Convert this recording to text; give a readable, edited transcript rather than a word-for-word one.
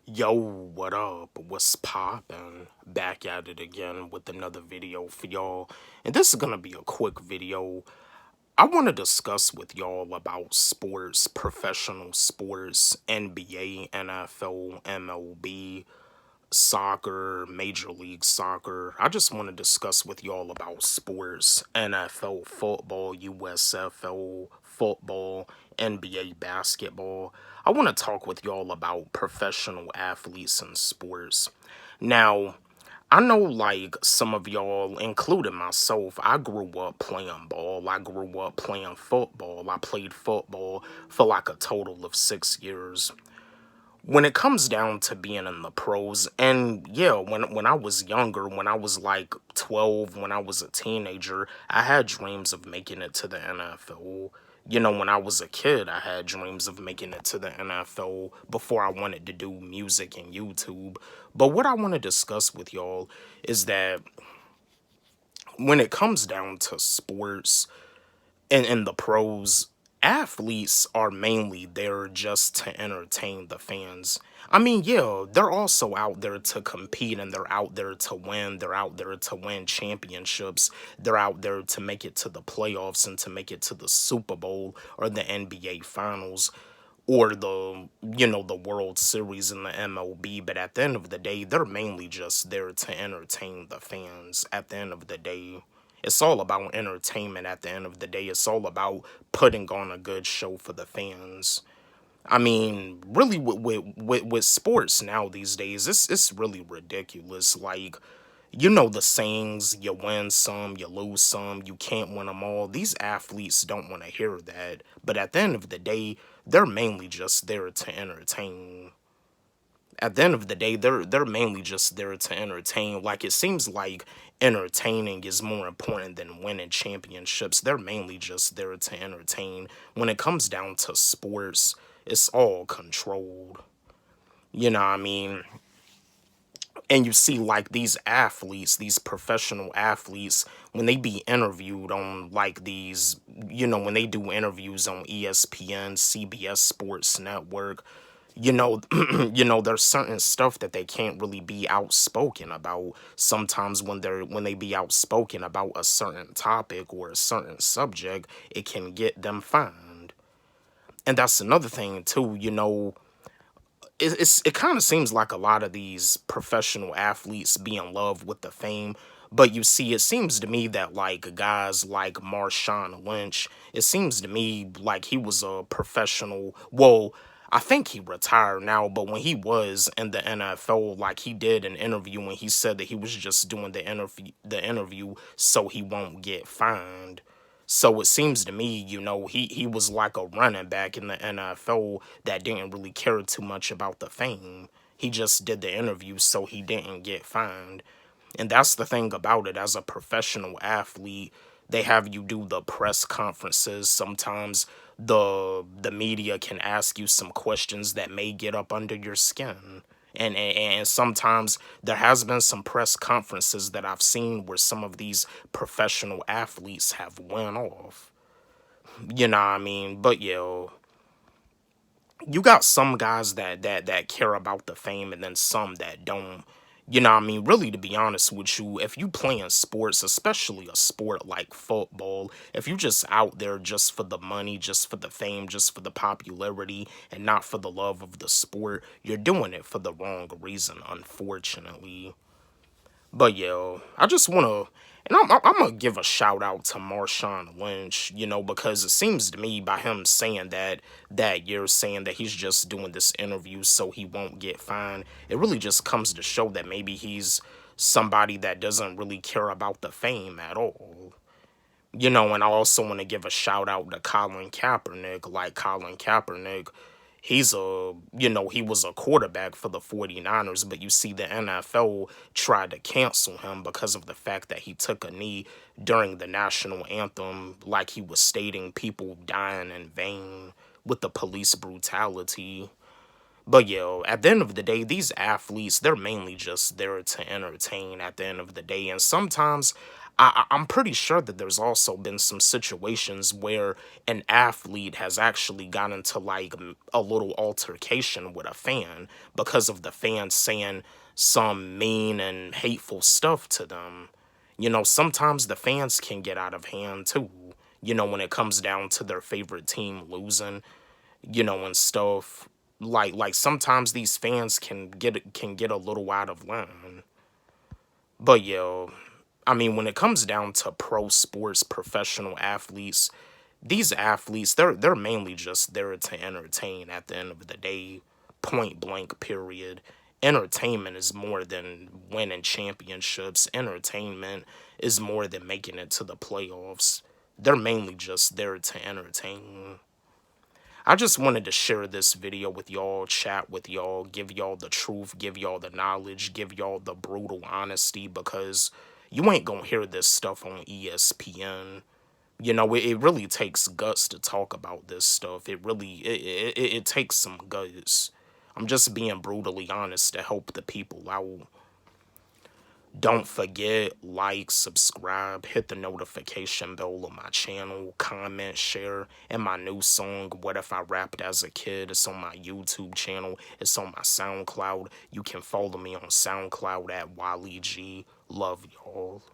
Yo, what up? What's poppin'? Back at it again with another video for y'all. And this is gonna be a quick video. I want to discuss with y'all about sports, professional sports, NBA, NFL, MLB, soccer, Major League Soccer. I just want to discuss with y'all about sports, NFL football, USFL football, NBA basketball. I want to talk with y'all about professional athletes and sports. Now, I know like some of y'all, including myself, I grew up playing ball. I grew up playing football. I played football for like a total of 6 years. When it comes down to being in the pros, and yeah, when I was younger, when I was like 12, when I was a teenager, I had dreams of making it to the NFL. You know, when I was a kid, I had dreams of making it to the NFL before I wanted to do music and YouTube. But what I want to discuss with y'all is that when it comes down to sports, and the pros, athletes are mainly there just to entertain the fans. I mean, yeah, they're also out there to compete and they're out there to win. They're out there to win championships. They're out there to make it to the playoffs and to make it to the Super Bowl or the NBA Finals or the World Series in the MLB. But at the end of the day, they're mainly just there to entertain the fans. At the end of the day, it's all about entertainment. At the end of the day, it's all about putting on a good show for the fans. I mean, really, with sports now these days, it's really ridiculous. Like, you know the sayings, you win some, you lose some, you can't win them all. These athletes don't want to hear that. But at the end of the day, they're mainly just there to entertain. At the end of the day, they're mainly just there to entertain. Like, it seems like entertaining is more important than winning championships. They're mainly just there to entertain. When it comes down to sports, it's all controlled. You know what I mean? And you see like these athletes, these professional athletes, when they be interviewed on like these, when they do interviews on ESPN, CBS Sports Network, there's certain stuff that they can't really be outspoken about. Sometimes when they be outspoken about a certain topic or a certain subject, it can get them fined. And that's another thing too, it kind of seems like a lot of these professional athletes be in love with the fame. But you see, it seems to me that like guys like Marshawn Lynch, it seems to me like he was a professional. Well, I think he retired now, but when he was in the NFL, like he did an interview and he said that he was just doing the interview so he won't get fined. So it seems to me, he was like a running back in the NFL that didn't really care too much about the fame. He just did the interview so he didn't get fined. And that's the thing about it. As a professional athlete, they have you do the press conferences. Sometimes the media can ask you some questions that may get up under your skin. And sometimes there has been some press conferences that I've seen where some of these professional athletes have went off. You know what I mean? But yo, you got some guys that care about the fame and then some that don't. You know what I mean? Really, to be honest with you, if you playing sports, especially a sport like football, if you just out there just for the money, just for the fame, just for the popularity, and not for the love of the sport, you're doing it for the wrong reason, unfortunately. But yo, I just wanna, and I'm gonna give a shout out to Marshawn Lynch, because it seems to me by him saying that year, saying that he's just doing this interview so he won't get fined, it really just comes to show that maybe he's somebody that doesn't really care about the fame at all. And I also want to give a shout out to Colin Kaepernick. Like Colin Kaepernick, he was a quarterback for the 49ers, but you see the NFL tried to cancel him because of the fact that he took a knee during the national anthem, like he was stating people dying in vain with the police brutality. But yo, at the end of the day, these athletes, they're mainly just there to entertain at the end of the day. And sometimes I'm pretty sure that there's also been some situations where an athlete has actually gotten into like a little altercation with a fan because of the fan saying some mean and hateful stuff to them. You know, sometimes the fans can get out of hand too. You know, when it comes down to their favorite team losing, and stuff. Like sometimes these fans can get a little out of line. But yeah, I mean, when it comes down to pro sports professional athletes, these athletes they're mainly just there to entertain at the end of the day, point blank period. Entertainment is more than winning championships. Entertainment is more than making it to the playoffs. They're mainly just there to entertain. I just wanted to share this video with y'all, chat with y'all, give y'all the truth, give y'all the knowledge, give y'all the brutal honesty, because you ain't gonna hear this stuff on ESPN. It really takes guts to talk about this stuff. It takes some guts. I'm just being brutally honest to help the people out. Don't forget, like, subscribe, hit the notification bell on my channel, comment, share, and my new song, What If I Rapped as a Kid, it's on my YouTube channel, it's on my SoundCloud. You can follow me on SoundCloud at Wally G. Love y'all.